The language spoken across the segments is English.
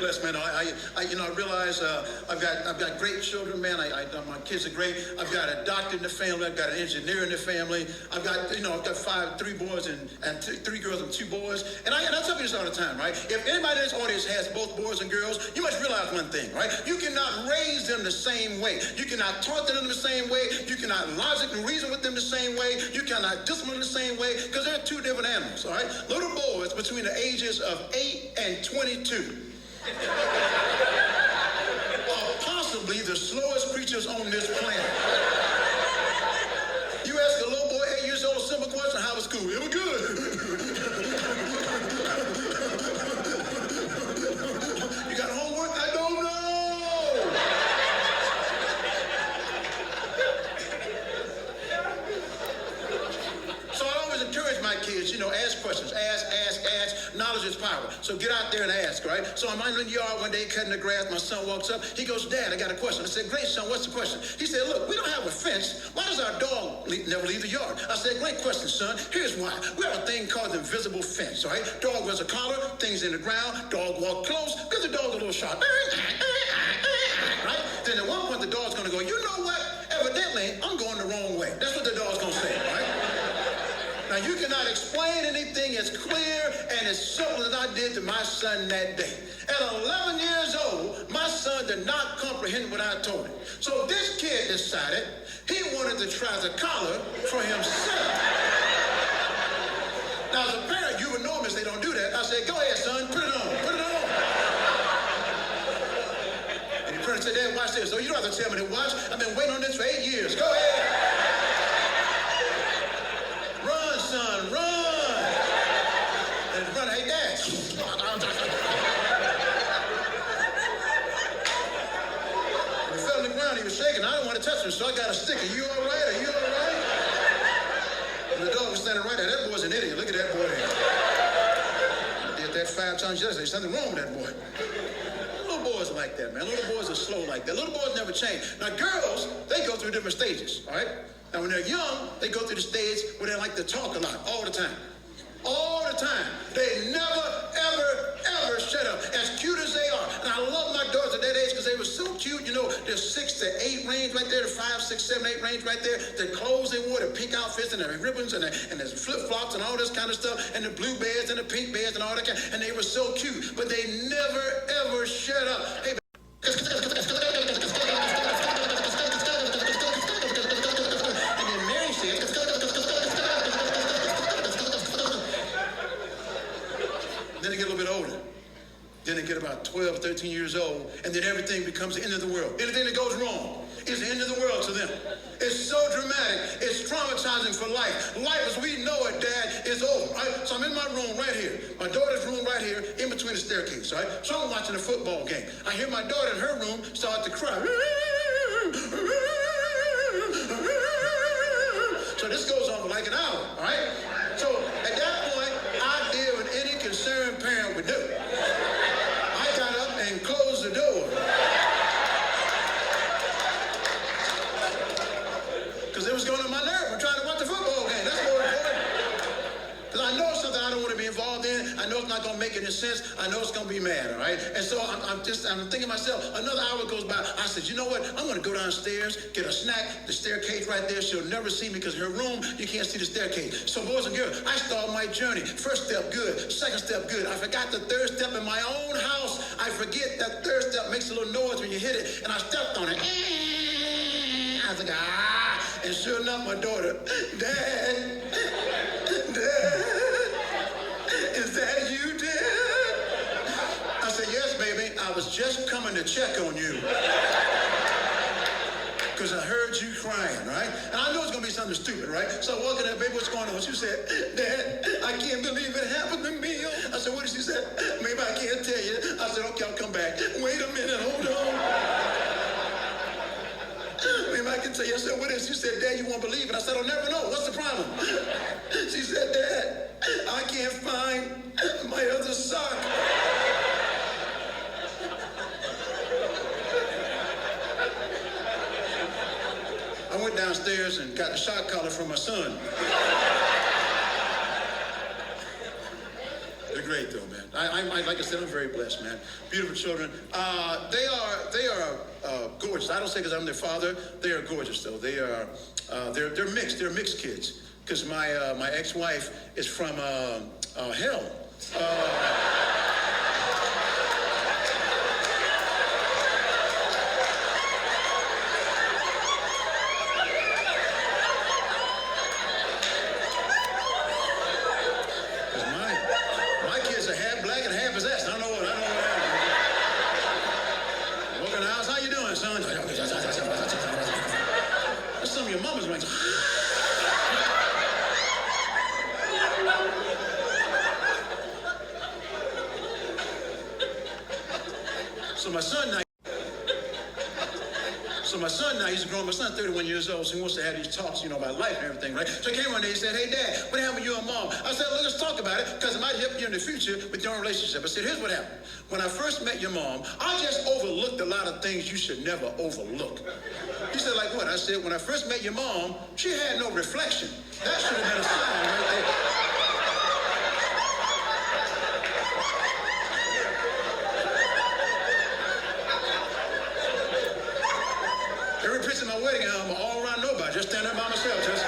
blessed, man. I realize I've got great children, man. My kids are great. I've got a doctor in the family. I've got an engineer in the family. I've got three boys and three girls and two boys. And I tell you this all the time, right? If anybody in this audience has both boys and girls, you must realize one thing, right? You cannot raise them the same way. You cannot talk to them the same way. You cannot logically reason with them the same way. You cannot discipline the same way, because they're two different animals, all right? Little boys between the ages of 8 and 22 are possibly the slowest creatures on this planet. You ask a little boy, 8 years old, a simple question: how was school? It was good. You got homework? I don't know. So I always encourage my kids, ask questions. Ask. Knowledge is power. So get out there and ask, right? So I'm in the yard one day cutting the grass. My son walks up. He goes, Dad, I got a question. I said, great, son, what's the question? He said, look, we don't have a fence. Why does our dog never leave the yard? I said, great question, son. Here's why. We have a thing called the invisible fence, all right? Dog wears a collar, things in the ground, dog walk close, because the dog's a little sharp. Right? Then at one point, the dog's going to go, you know what? Evidently, I'm going the wrong way. That's what the dog's going to say, right? Now, you cannot explain anything as clear and as simple as I did to my son that day. At 11 years old, my son did not comprehend what I told him. So this kid decided he wanted to try the collar for himself. Now, as a parent, you would know him as they don't do that. I said, go ahead, son, put it on, put it on. And the parent said, Dad, watch this. So you don't have to tell me to watch. I've been waiting on this for 8 years. Go ahead. Son, run! And run, hey, Dad. When he fell on the ground, he was shaking. I didn't want to touch him, so I got a stick. Are you all right? Are you all right? And the dog was standing right there. That boy's an idiot. Look at that boy there. I did that 5 times yesterday. There's something wrong with that boy. Little boys are like that, man. Little boys are slow like that. Little boys never change. Now, girls, they go through different stages, all right? Now, when they're young, they go through the stage where they like to talk a lot, all the time. All the time. They never, ever shut up, as cute as they are. And I love my daughters at that age because they were so cute. Their 6 to 8 range right there, the 5, 6, 7, 8 range right there. The clothes they wore, the pink outfits and the ribbons and the flip-flops and all this kind of stuff, and the blue bears and the pink bears and all that kind. And they were so cute, but they never, ever shut up. Hey, then they get a little bit older. Then they get about 12, 13 years old, and then everything becomes the end of the world. Anything that goes wrong is the end of the world to them. It's so dramatic. It's traumatizing for life. Life as we know it, Dad, is over, right? So I'm in my room right here. My daughter's room right here, in between the staircase, right? So I'm watching a football game. I hear my daughter in her room start to cry. So this goes on for like an hour, all right? So at that point, I did what any concerned parent would do. I got up and closed the door. Because it was going on my nerve. I'm trying to watch the football game. That's more important. Because I know it's something I don't want to be involved in. I know it's not going to make any sense. I know it's going to be mad, all right? And so I'm thinking to myself, another hour goes by. I said, you know what? I'm going to go downstairs, get a snack, the staircase right there. She'll never see me because in her room, you can't see the staircase. So boys and girls, I start my journey. First step, good. Second step, good. I forgot the third step in my own house. I forget that third step makes a little noise when you hit it, and I stepped on it. I was like, ah. And sure enough, my daughter, Dad, is that you, Dad? I said, yes, baby. I was just coming to check on you. Because I heard you crying, right? And I know it's going to be something stupid, right? So I walk in there, baby, what's going on? She said, Dad, I can't believe it happened to me. I said, what did she say? Maybe I can't tell you. I said, okay, I'll come back. Wait a minute, hold on. Maybe I can tell you. I said, what is? She said, Dad, you won't believe it. I said, I'll never know. What's the problem? She said, Dad, I can't find my other sock. I went downstairs and got the shock collar from my son. They're great, though, man. like I said, I'm very blessed, man. Beautiful children. They are gorgeous. I don't say because I'm their father. They are gorgeous, though. They're mixed. They're mixed kids. Because my ex-wife is from hell. My kids are half black and half possessed. I don't know what happened. Walk in the house, how you doing, son? That's some of your mama's like. So my son now, he's grown. My son's 31 years old, so he wants to have these talks, about life and everything, right? So he came one day and said, "Hey, Dad, what happened to you and Mom?" I said, "Let's talk about it, because it might help you in the future with your own relationship." I said, "Here's what happened. When I first met your mom, I just overlooked a lot of things you should never overlook." He said, "Like what?" I said, "When I first met your mom, she had no reflection. That should have been a sign right there." Every picture of my wedding album, all around nobody, just standing there by myself, just.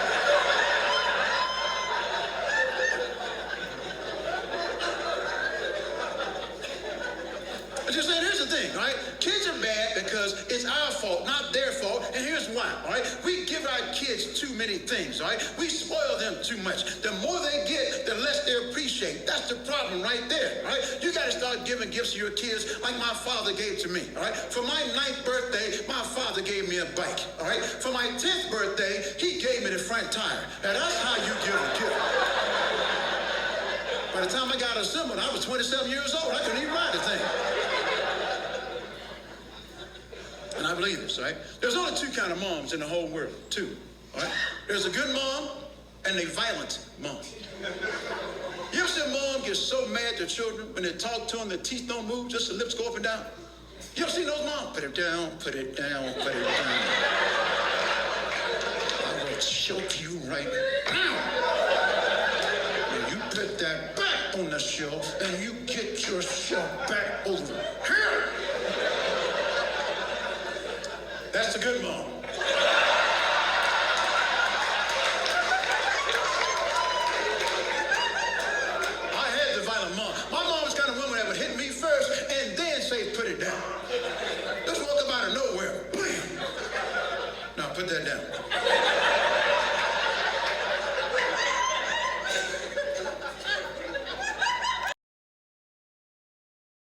I just said, here's the thing, right? Kids are bad because it's our fault, not their fault, and here's why, all right? We give our kids too many things, all right? We spoil them too much. The more they get, the less they appreciate. That's the problem right there, all right? You got to start giving gifts to your kids like my father gave to me, all right? For my 9th birthday, my father gave me a bike, all right? For my 10th birthday, he gave me the front tire. Now, that's how you give a gift. By the time I got assembled, I was 27 years old. I couldn't even ride the thing. And I believe this, right? There's only 2 kind of moms in the whole world, 2, all right? There's a good mom and a violent mom. You ever see a mom get so mad at children when they talk to them, their teeth don't move, just the lips go up and down? You ever seen those moms? Put it down, put it down, put it down. I will choke you right now. When you put that back on the shelf and you get yourself back over here. That's the good mom.